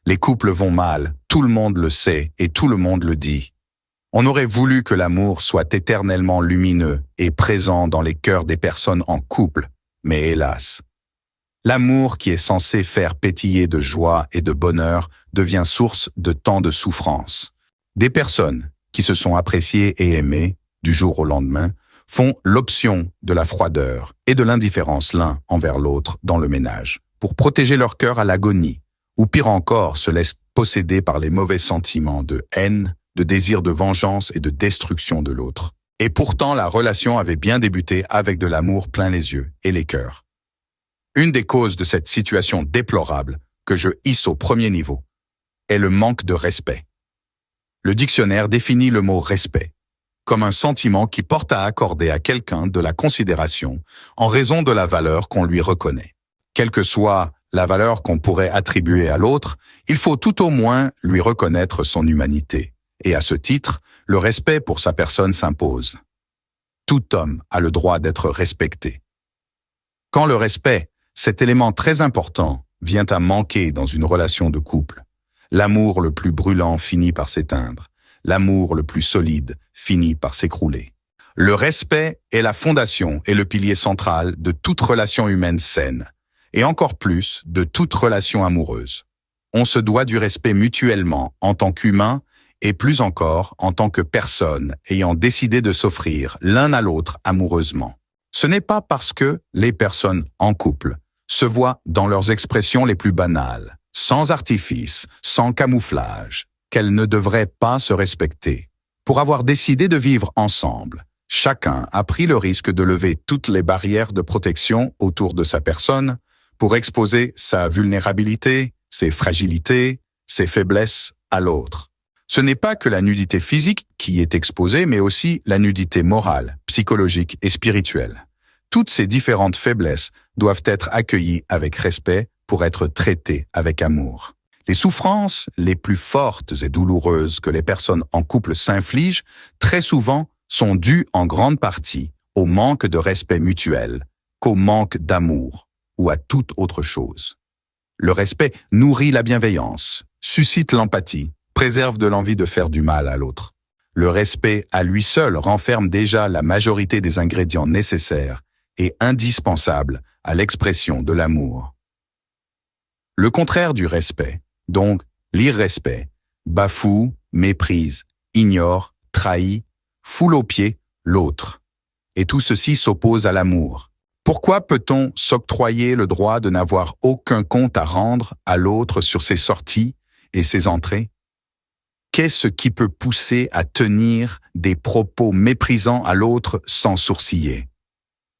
Les couples vont mal, tout le monde le sait et tout le monde le dit. On aurait voulu que l'amour soit éternellement lumineux et présent dans les cœurs des personnes en couple, mais hélas. L'amour qui est censé faire pétiller de joie et de bonheur devient source de tant de souffrance. Des personnes qui se sont appréciées et aimées, du jour au lendemain, font l'option de la froideur et de l'indifférence l'un envers l'autre dans le ménage, pour protéger leur cœur à l'agonie, ou pire encore, se laissent posséder par les mauvais sentiments de haine, de désir de vengeance et de destruction de l'autre. Et pourtant, la relation avait bien débuté avec de l'amour plein les yeux et les cœurs. Une des causes de cette situation déplorable, que je hisse au premier niveau, est le manque de respect. Le dictionnaire définit le mot « respect » comme un sentiment qui porte à accorder à quelqu'un de la considération en raison de la valeur qu'on lui reconnaît. Quelle que soit la valeur qu'on pourrait attribuer à l'autre, il faut tout au moins lui reconnaître son humanité. Et à ce titre, le respect pour sa personne s'impose. Tout homme a le droit d'être respecté. Quand le respect, cet élément très important, vient à manquer dans une relation de couple, l'amour le plus brûlant finit par s'éteindre, l'amour le plus solide finit par s'écrouler. Le respect est la fondation et le pilier central de toute relation humaine saine, et encore plus de toute relation amoureuse. On se doit du respect mutuellement en tant qu'humain et plus encore en tant que personne ayant décidé de s'offrir l'un à l'autre amoureusement. Ce n'est pas parce que les personnes en couple se voient dans leurs expressions les plus banales, sans artifice, sans camouflage, qu'elles ne devraient pas se respecter. Pour avoir décidé de vivre ensemble, chacun a pris le risque de lever toutes les barrières de protection autour de sa personne pour exposer sa vulnérabilité, ses fragilités, ses faiblesses à l'autre. Ce n'est pas que la nudité physique qui est exposée, mais aussi la nudité morale, psychologique et spirituelle. Toutes ces différentes faiblesses doivent être accueillies avec respect pour être traitées avec amour. Les souffrances les plus fortes et douloureuses que les personnes en couple s'infligent, très souvent, sont dues en grande partie au manque de respect mutuel, qu'au manque d'amour ou à toute autre chose. Le respect nourrit la bienveillance, suscite l'empathie, préserve de l'envie de faire du mal à l'autre. Le respect à lui seul renferme déjà la majorité des ingrédients nécessaires et indispensables à l'expression de l'amour. Le contraire du respect, donc l'irrespect, bafoue, méprise, ignore, trahit, foule aux pieds l'autre. Et tout ceci s'oppose à l'amour. Pourquoi peut-on s'octroyer le droit de n'avoir aucun compte à rendre à l'autre sur ses sorties et ses entrées? Qu'est-ce qui peut pousser à tenir des propos méprisants à l'autre sans sourciller?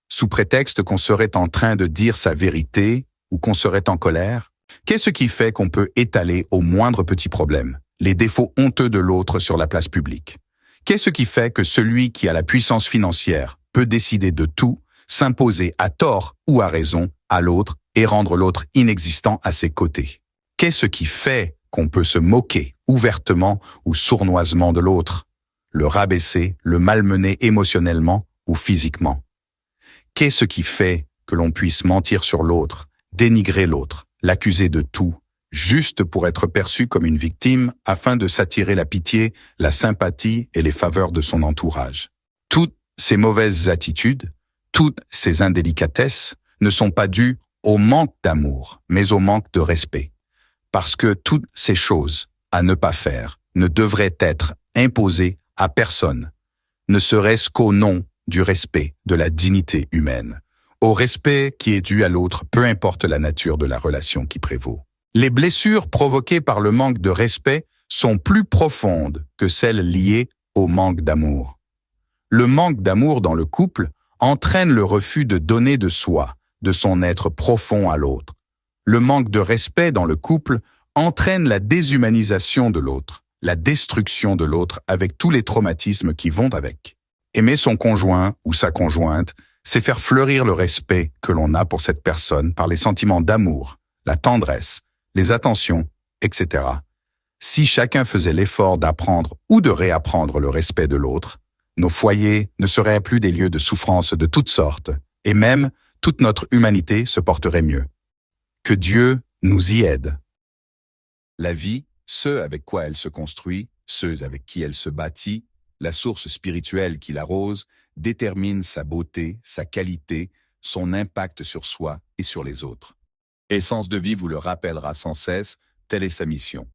Sous prétexte qu'on serait en train de dire sa vérité ou qu'on serait en colère? Qu'est-ce qui fait qu'on peut étaler au moindre petit problème les défauts honteux de l'autre sur la place publique? Qu'est-ce qui fait que celui qui a la puissance financière peut décider de tout, s'imposer à tort ou à raison à l'autre et rendre l'autre inexistant à ses côtés? Qu'est-ce qui fait qu'on peut se moquer ouvertement ou sournoisement de l'autre, le rabaisser, le malmener émotionnellement ou physiquement? Qu'est-ce qui fait que l'on puisse mentir sur l'autre, dénigrer l'autre, l'accuser de tout, juste pour être perçu comme une victime afin de s'attirer la pitié, la sympathie et les faveurs de son entourage? Toutes ces mauvaises attitudes, toutes ces indélicatesses ne sont pas dues au manque d'amour, mais au manque de respect. Parce que toutes ces choses à ne pas faire ne devraient être imposées à personne, ne serait-ce qu'au nom du respect de la dignité humaine, au respect qui est dû à l'autre, peu importe la nature de la relation qui prévaut. Les blessures provoquées par le manque de respect sont plus profondes que celles liées au manque d'amour. Le manque d'amour dans le couple entraîne le refus de donner de soi, de son être profond à l'autre. Le manque de respect dans le couple entraîne la déshumanisation de l'autre, la destruction de l'autre avec tous les traumatismes qui vont avec. Aimer son conjoint ou sa conjointe, c'est faire fleurir le respect que l'on a pour cette personne par les sentiments d'amour, la tendresse, les attentions, etc. Si chacun faisait l'effort d'apprendre ou de réapprendre le respect de l'autre, nos foyers ne seraient plus des lieux de souffrance de toutes sortes, et même toute notre humanité se porterait mieux. Que Dieu nous y aide. La vie, ce avec quoi elle se construit, ceux avec qui elle se bâtit, la source spirituelle qui l'arrose, détermine sa beauté, sa qualité, son impact sur soi et sur les autres. Essence de vie vous le rappellera sans cesse, telle est sa mission.